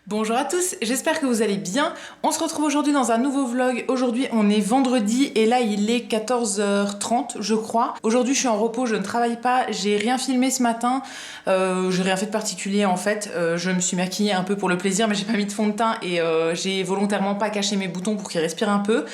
Bonjour à tous, j'espère que vous allez bien. On se retrouve aujourd'hui dans un nouveau vlog. Aujourd'hui on est vendredi et là il est 14h30 je crois. Aujourd'hui je suis en repos, je ne travaille pas, j'ai rien filmé ce matin. J'ai rien fait de particulier en fait. Je me suis maquillée un peu pour le plaisir mais j'ai pas mis de fond de teint et j'ai volontairement pas caché mes boutons pour qu'ils respirent un peu.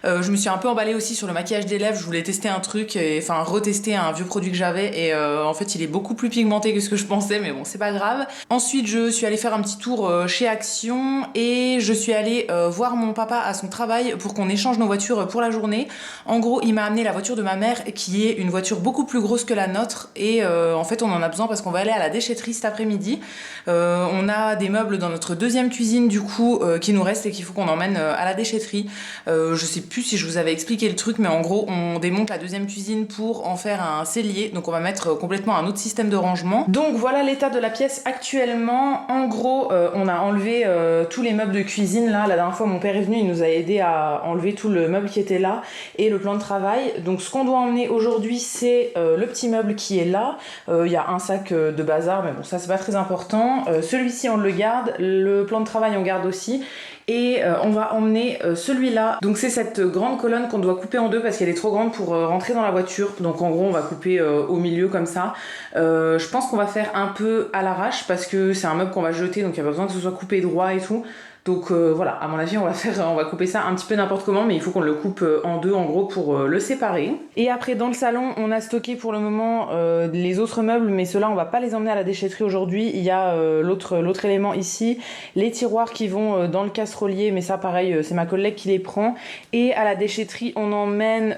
Je me suis un peu emballée aussi sur le maquillage des lèvres, je voulais tester un truc, enfin retester un vieux produit que j'avais et en fait il est beaucoup plus pigmenté que ce que je pensais mais bon c'est pas grave. Ensuite je suis allée faire un petit tour chez Action et je suis allée voir mon papa à son travail pour qu'on échange nos voitures pour la journée. En gros il m'a amené la voiture de ma mère qui est une voiture beaucoup plus grosse que la nôtre et en fait on en a besoin parce qu'on va aller à la déchetterie cet après-midi. On a des meubles dans notre deuxième cuisine du coup qui nous restent et qu'il faut qu'on emmène à la déchetterie. Je sais plus si je vous avais expliqué le truc mais en gros on démonte la deuxième cuisine pour en faire un cellier, donc on va mettre complètement un autre système de rangement. Donc voilà l'état de la pièce actuellement. En gros on a enlevé tous les meubles de cuisine là. La dernière fois mon père est venu, il nous a aidé à enlever tout le meuble qui était là et le plan de travail. Donc ce qu'on doit emmener aujourd'hui c'est le petit meuble qui est là. Il y a un sac de bazar mais bon ça c'est pas très important. Celui-ci on le garde, le plan de travail on garde aussi. Et on va emmener celui-là. Donc c'est cette grande colonne qu'on doit couper en deux parce qu'elle est trop grande pour rentrer dans la voiture. Donc en gros on va couper au milieu comme ça. Je pense qu'on va faire un peu à l'arrache parce que c'est un meuble qu'on va jeter, donc il n'y a pas besoin que ce soit coupé droit et tout. Donc voilà, à mon avis on va couper ça un petit peu n'importe comment, mais il faut qu'on le coupe en deux en gros pour le séparer. Et après dans le salon on a stocké pour le moment les autres meubles, mais ceux-là on va pas les emmener à la déchetterie aujourd'hui. Il y a l'autre élément ici, les tiroirs qui vont dans le casserolier, mais ça pareil c'est ma collègue qui les prend. Et à la déchetterie on emmène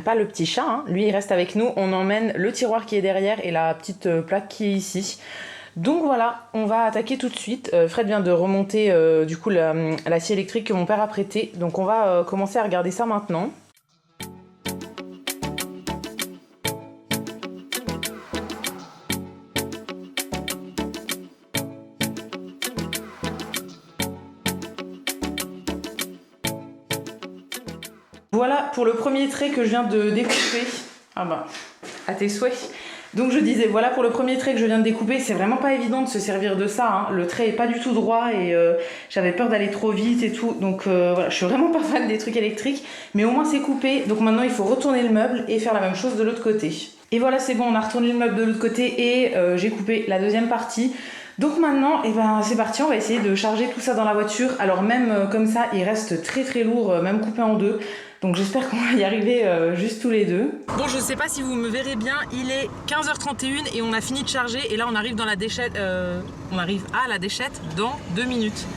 pas le petit chat, hein. Lui il reste avec nous, on emmène le tiroir qui est derrière et la petite plaque qui est ici. Donc voilà, on va attaquer tout de suite. Fred vient de remonter du coup la scie électrique que mon père a prêtée. Donc on va commencer à regarder ça maintenant. Voilà pour le premier trait que je viens de découper. Ah bah, à tes souhaits. Donc je disais, voilà pour le premier trait que je viens de découper, c'est vraiment pas évident de se servir de ça, hein. Le trait est pas du tout droit et j'avais peur d'aller trop vite et tout, donc voilà, je suis vraiment pas fan des trucs électriques, mais au moins c'est coupé, donc maintenant il faut retourner le meuble et faire la même chose de l'autre côté. Et voilà c'est bon, on a retourné le meuble de l'autre côté et j'ai coupé la deuxième partie. Donc maintenant, eh ben, c'est parti, on va essayer de charger tout ça dans la voiture. Alors même comme ça, il reste très très lourd, même coupé en deux. Donc j'espère qu'on va y arriver juste tous les deux. Bon, je sais pas si vous me verrez bien, il est 15h31 et on a fini de charger. Et là, on arrive dans la déchette, on arrive à la déchette dans 2 minutes.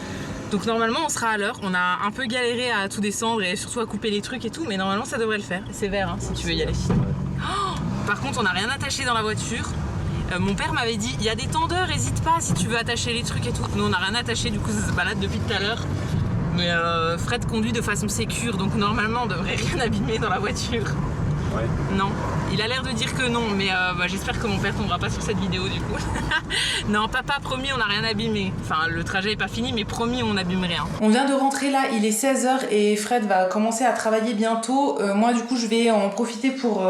Donc normalement, on sera à l'heure. On a un peu galéré à tout descendre et surtout à couper les trucs et tout, mais normalement, ça devrait le faire. C'est vert, hein, si tu veux y aller. Oh, par contre, on n'a rien attaché dans la voiture. Mon père m'avait dit, il y a des tendeurs, hésite pas si tu veux attacher les trucs et tout. Nous, on n'a rien attaché, du coup, ça se balade depuis tout à l'heure. Mais Fred conduit de façon sécure, donc normalement on devrait rien abîmer dans la voiture. Ouais. Non, il a l'air de dire que non, mais j'espère que mon père tombera pas sur cette vidéo du coup. Non, papa, promis, on n'a rien abîmé. Enfin, le trajet est pas fini, mais promis, on n'abîme rien. On vient de rentrer là, il est 16h et Fred va commencer à travailler bientôt. Moi, du coup, je vais en profiter pour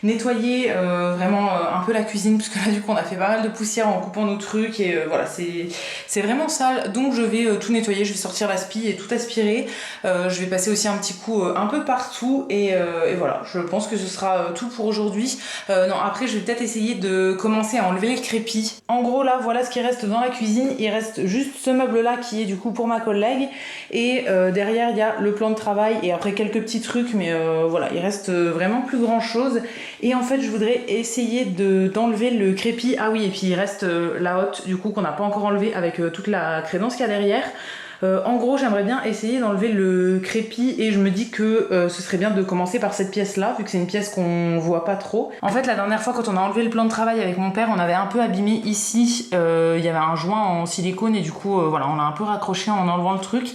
nettoyer vraiment un peu la cuisine, parce que là, du coup, on a fait pas mal de poussière en coupant nos trucs et voilà, c'est vraiment sale. Donc, je vais tout nettoyer, je vais sortir l'aspi et tout aspirer. Je vais passer aussi un petit coup un peu partout et voilà, je pense que ce sera tout pour aujourd'hui. Non, après, je vais peut-être essayer de commencer à enlever les crépis. En gros, là, voilà ce qui reste dans la cuisine. Il reste juste ce meuble-là qui est du coup pour ma collègue. Et derrière, il y a le plan de travail et après quelques petits trucs. Mais voilà, il reste vraiment plus grand-chose. Et en fait, je voudrais essayer d'enlever le crépi. Ah oui, et puis il reste la hotte, du coup, qu'on n'a pas encore enlevé avec toute la crédence qu'il y a derrière. En gros, j'aimerais bien essayer d'enlever le crépi et je me dis que ce serait bien de commencer par cette pièce-là, vu que c'est une pièce qu'on voit pas trop. En fait, la dernière fois, quand on a enlevé le plan de travail avec mon père, on avait un peu abîmé ici. Il y avait un joint en silicone et du coup, voilà, on a un peu raccroché en enlevant le truc.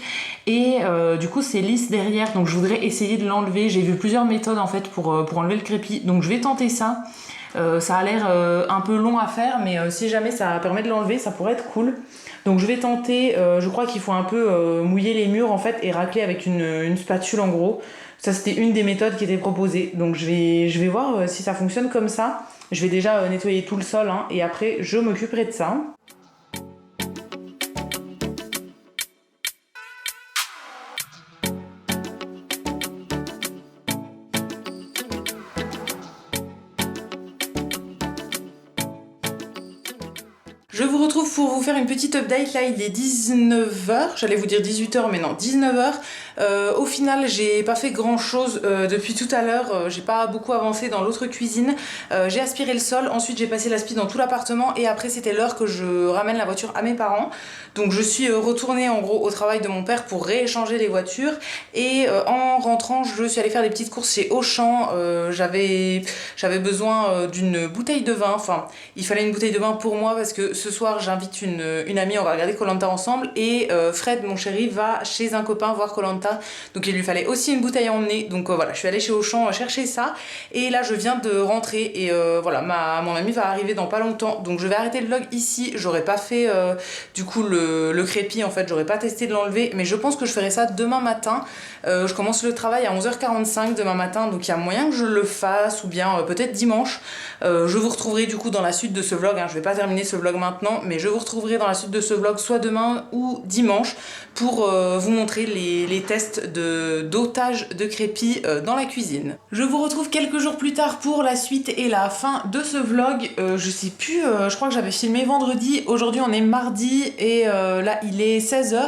Et du coup, c'est lisse derrière, donc je voudrais essayer de l'enlever. J'ai vu plusieurs méthodes en fait pour enlever le crépi, donc je vais tenter ça. Ça a l'air un peu long à faire, mais si jamais ça permet de l'enlever, ça pourrait être cool. Donc je vais tenter, je crois qu'il faut un peu mouiller les murs en fait et racler avec une spatule en gros. Ça c'était une des méthodes qui était proposée. Donc je vais voir si ça fonctionne comme ça. Je vais déjà nettoyer tout le sol hein, et après je m'occuperai de ça. Je vous retrouve pour vous faire une petite update. Là, il est 19h. J'allais vous dire 18h, mais non, 19h. Au final, j'ai pas fait grand chose depuis tout à l'heure. J'ai pas beaucoup avancé dans l'autre cuisine. J'ai aspiré le sol. Ensuite, j'ai passé l'aspi dans tout l'appartement. Et après, c'était l'heure que je ramène la voiture à mes parents. Donc, je suis retournée en gros au travail de mon père pour rééchanger les voitures. Et en rentrant, je suis allée faire des petites courses chez Auchan. J'avais besoin d'une bouteille de vin. Enfin, il fallait une bouteille de vin pour moi parce que ce soir j'invite une amie, on va regarder koh ensemble et Fred mon chéri va chez un copain voir koh, donc il lui fallait aussi une bouteille à emmener, donc voilà, je suis allée chez Auchan chercher ça et là je viens de rentrer et voilà, mon ami va arriver dans pas longtemps, donc je vais arrêter le vlog ici. J'aurais pas fait du coup le crépi, en fait j'aurais pas testé de l'enlever, mais je pense que je ferai ça demain matin. Je commence le travail à 11h45 demain matin, donc il y a moyen que je le fasse, ou bien peut-être dimanche. Je vous retrouverai du coup dans la suite de ce vlog, hein. Je vais pas terminer ce vlog maintenant, mais je vous retrouverai dans la suite de ce vlog soit demain ou dimanche pour vous montrer les tests d'otage de crépi dans la cuisine. Je vous retrouve quelques jours plus tard pour la suite et la fin de ce vlog. Je sais plus, je crois que j'avais filmé vendredi, aujourd'hui on est mardi et là il est 16h.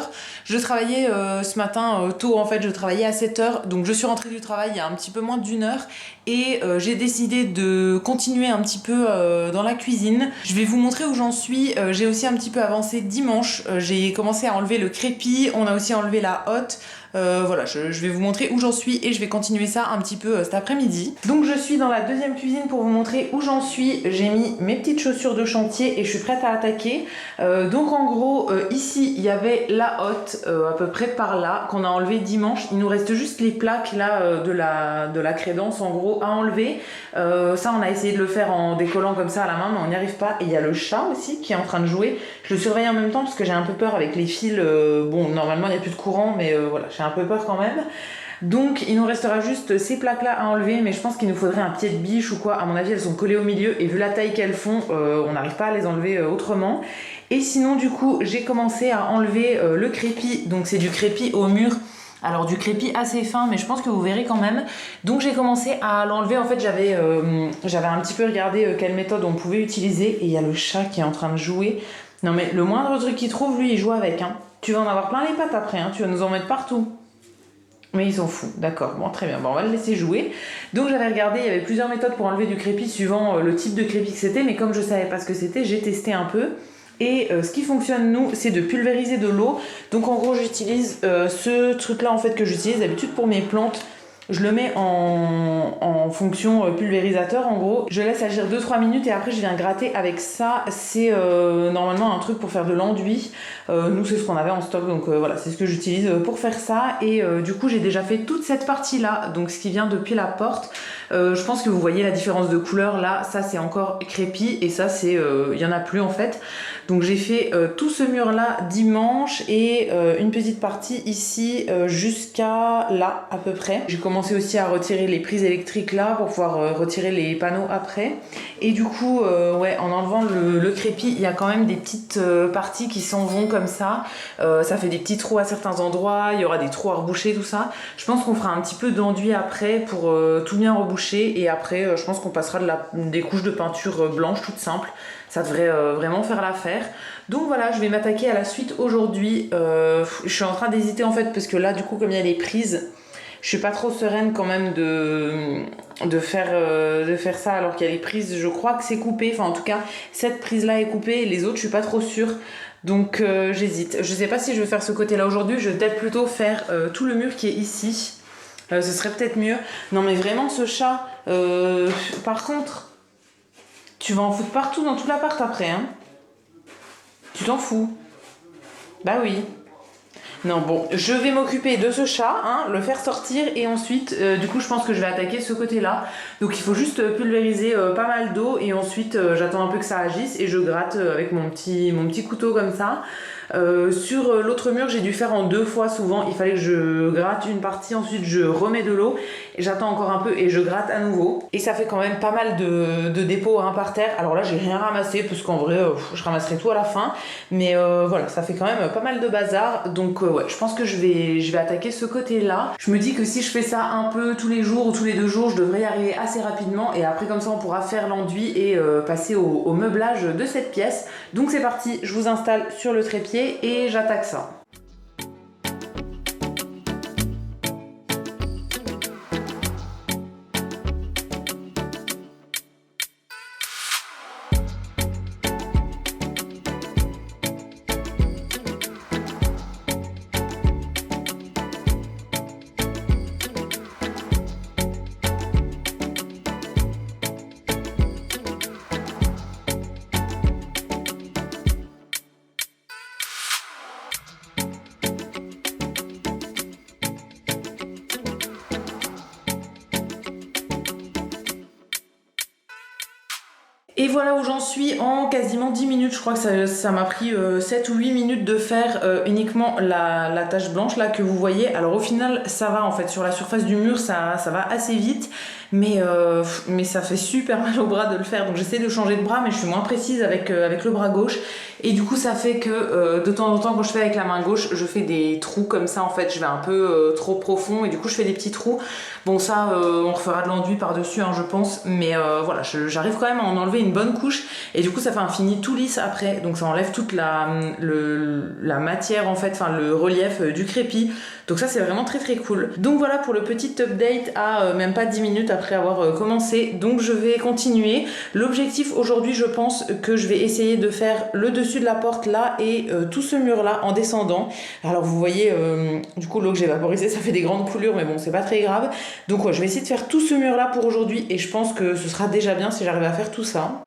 Je travaillais ce matin tôt, en fait je travaillais à 7h, donc je suis rentrée du travail il y a un petit peu moins d'une heure et j'ai décidé de continuer un petit peu dans la cuisine. Je vais vous montrer où j'en suis. J'ai aussi un petit peu avancé dimanche, j'ai commencé à enlever le crépi, on a aussi enlevé la hotte. Voilà, je vais vous montrer où j'en suis et je vais continuer ça un petit peu cet après-midi. Donc je suis dans la deuxième cuisine pour vous montrer où j'en suis. J'ai mis mes petites chaussures de chantier et je suis prête à attaquer. Donc en gros, ici il y avait la hotte à peu près par là qu'on a enlevé dimanche. Il nous reste juste les plaques là de la crédence en gros à enlever. Ça on a essayé de le faire en décollant comme ça à la main, mais on n'y arrive pas. Et il y a le chat aussi qui est en train de jouer. Je le surveille en même temps parce que j'ai un peu peur avec les fils. Bon, normalement il n'y a plus de courant, mais voilà, j'ai un peu peur quand même. Donc il nous restera juste ces plaques là à enlever, mais je pense qu'il nous faudrait un pied de biche ou quoi. À mon avis elles sont collées au milieu et vu la taille qu'elles font, on n'arrive pas à les enlever autrement. Et sinon du coup j'ai commencé à enlever le crépi, donc c'est du crépi au mur. Alors du crépi assez fin, mais je pense que vous verrez quand même. Donc j'ai commencé à l'enlever. En fait j'avais un petit peu regardé quelle méthode on pouvait utiliser. Et il y a le chat qui est en train de jouer. Non mais le moindre truc qu'il trouve, lui il joue avec, hein. Tu vas en avoir plein les pattes après, hein. Tu vas nous en mettre partout. Mais ils s'en foutent, d'accord, bon très bien, bon, on va le laisser jouer. Donc j'avais regardé, il y avait plusieurs méthodes pour enlever du crépi suivant le type de crépi que c'était, mais comme je savais pas ce que c'était, j'ai testé un peu. Et ce qui fonctionne nous, c'est de pulvériser de l'eau. Donc en gros j'utilise ce truc là en fait que j'utilise d'habitude pour mes plantes. Je le mets en fonction pulvérisateur en gros. Je laisse agir 2-3 minutes et après je viens gratter avec ça. C'est normalement un truc pour faire de l'enduit. Nous c'est ce qu'on avait en stock, donc voilà, c'est ce que j'utilise pour faire ça. Et du coup j'ai déjà fait toute cette partie là, donc ce qui vient depuis la porte. Je pense que vous voyez la différence de couleur là, ça c'est encore crépi et ça c'est il y en a plus en fait. Donc j'ai fait tout ce mur là dimanche et une petite partie ici jusqu'à là à peu près. J'ai commencé aussi à retirer les prises électriques là pour pouvoir retirer les panneaux après. Et du coup ouais, en enlevant le crépi, il y a quand même des petites parties qui s'en vont comme ça. Ça fait des petits trous à certains endroits, il y aura des trous à reboucher, tout ça. Je pense qu'on fera un petit peu d'enduit après pour tout bien reboucher et après je pense qu'on passera des couches de peinture blanche toutes simples. Ça devrait vraiment faire l'affaire. Donc voilà, je vais m'attaquer à la suite aujourd'hui. Je suis en train d'hésiter en fait parce que là du coup comme il y a les prises, je suis pas trop sereine quand même de faire ça alors qu'il y a les prises. Je crois que c'est coupé, enfin en tout cas cette prise là est coupée et les autres je suis pas trop sûre. Donc j'hésite. Je sais pas si je vais faire ce côté là aujourd'hui, je vais peut-être plutôt faire tout le mur qui est ici. Ce serait peut-être mieux. Non mais vraiment ce chat, par contre... Tu vas en foutre partout dans tout l'appart après, hein. Tu t'en fous. Bah oui. Non, bon, je vais m'occuper de ce chat, hein, le faire sortir et ensuite, du coup, je pense que je vais attaquer ce côté-là. Donc, il faut juste pulvériser pas mal d'eau et ensuite, j'attends un peu que ça agisse et je gratte avec mon petit couteau comme ça. Sur l'autre mur, j'ai dû faire en 2 fois souvent. Il fallait que je gratte une partie, ensuite je remets de l'eau et j'attends encore un peu et je gratte à nouveau. Et ça fait quand même pas mal de dépôts hein, par terre. Alors là, j'ai rien ramassé parce qu'en vrai, je ramasserai tout à la fin. Mais voilà, ça fait quand même pas mal de bazar. Donc ouais, je pense que je vais attaquer ce côté-là. Je me dis que si je fais ça un peu tous les jours ou tous les 2 jours, je devrais y arriver assez rapidement. Et après, comme ça, on pourra faire l'enduit et passer au meublage de cette pièce. Donc c'est parti, je vous installe sur le trépied et j'attaque ça. Et voilà où j'en suis en quasiment 10 minutes. Je crois que ça m'a pris 7 ou 8 minutes de faire uniquement la tache blanche là que vous voyez. Alors au final ça va en fait, sur la surface du mur ça va assez vite. Mais ça fait super mal au bras de le faire. Donc j'essaie de changer de bras mais je suis moins précise avec le bras gauche. Et du coup ça fait que de temps en temps quand je fais avec la main gauche je fais des trous comme ça en fait. Je vais un peu trop profond et du coup je fais des petits trous. Bon ça on refera de l'enduit par dessus hein, je pense. Mais voilà, j'arrive quand même à en enlever une bonne couche. Et du coup ça fait un fini tout lisse après. Donc ça enlève toute la matière en fait, enfin le relief du crépi. Donc ça c'est vraiment très très cool. Donc voilà pour le petit update à même pas 10 minutes après avoir commencé. Donc je vais continuer. L'objectif aujourd'hui je pense que je vais essayer de faire le dessus de la porte là et tout ce mur là en descendant. Alors vous voyez du coup l'eau que j'ai vaporisée ça fait des grandes coulures mais bon c'est pas très grave. Donc ouais, je vais essayer de faire tout ce mur là pour aujourd'hui et je pense que ce sera déjà bien si j'arrive à faire tout ça.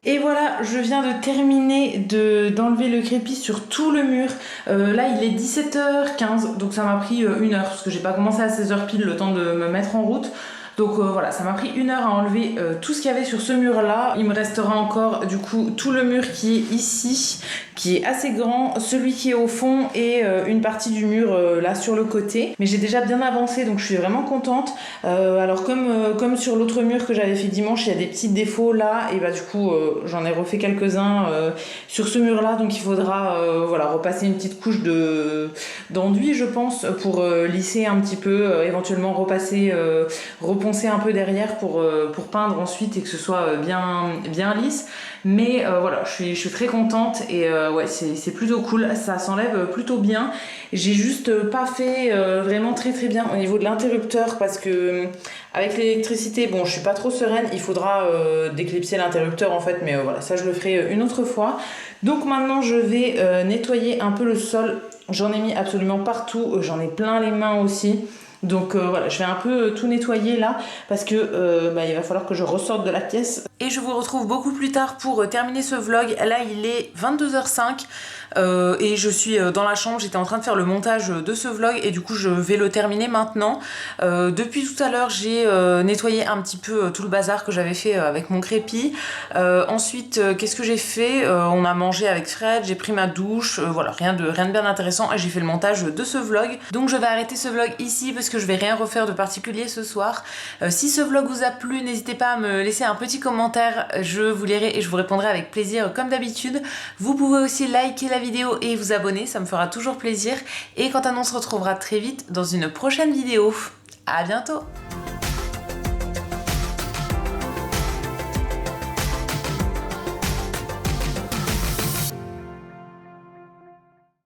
Et voilà, je viens de terminer d'enlever le crépi sur tout le mur. Là, il est 17h15, donc ça m'a pris 1 heure, parce que j'ai pas commencé à 16h pile, le temps de me mettre en route. Donc voilà, ça m'a pris 1 heure à enlever tout ce qu'il y avait sur ce mur-là. Il me restera encore du coup tout le mur qui est ici, qui est assez grand, celui qui est au fond et une partie du mur là sur le côté. Mais j'ai déjà bien avancé donc je suis vraiment contente. Alors comme sur l'autre mur que j'avais fait dimanche, il y a des petits défauts là et bah du coup j'en ai refait quelques-uns sur ce mur-là. Donc il faudra voilà, repasser une petite couche d'enduit je pense pour lisser un petit peu, éventuellement repasser, reponcer un peu derrière pour peindre ensuite et que ce soit bien lisse. Mais voilà, je suis très contente et ouais, c'est plutôt cool, ça s'enlève plutôt bien. J'ai juste pas fait vraiment très très bien au niveau de l'interrupteur parce que avec l'électricité, bon, je suis pas trop sereine, il faudra déclipser l'interrupteur en fait, mais voilà, ça je le ferai une autre fois. Donc maintenant je vais nettoyer un peu le sol, j'en ai mis absolument partout, j'en ai plein les mains aussi. Donc voilà, je vais un peu tout nettoyer là parce que il va falloir que je ressorte de la pièce. Et je vous retrouve beaucoup plus tard pour terminer ce vlog. Là il est 22h05 et je suis dans la chambre, j'étais en train de faire le montage de ce vlog et du coup je vais le terminer maintenant. Depuis tout à l'heure j'ai nettoyé un petit peu tout le bazar que j'avais fait avec mon crépi. Ensuite qu'est-ce que j'ai fait, on a mangé avec Fred, j'ai pris ma douche, voilà, rien de bien intéressant et j'ai fait le montage de ce vlog. Donc je vais arrêter ce vlog ici parce que je vais rien refaire de particulier ce soir. Si ce vlog vous a plu, n'hésitez pas à me laisser un petit commentaire, je vous lirai et je vous répondrai avec plaisir comme d'habitude. Vous pouvez aussi liker la vidéo et vous abonner, ça me fera toujours plaisir. Et quant à nous, on se retrouvera très vite dans une prochaine vidéo. À bientôt!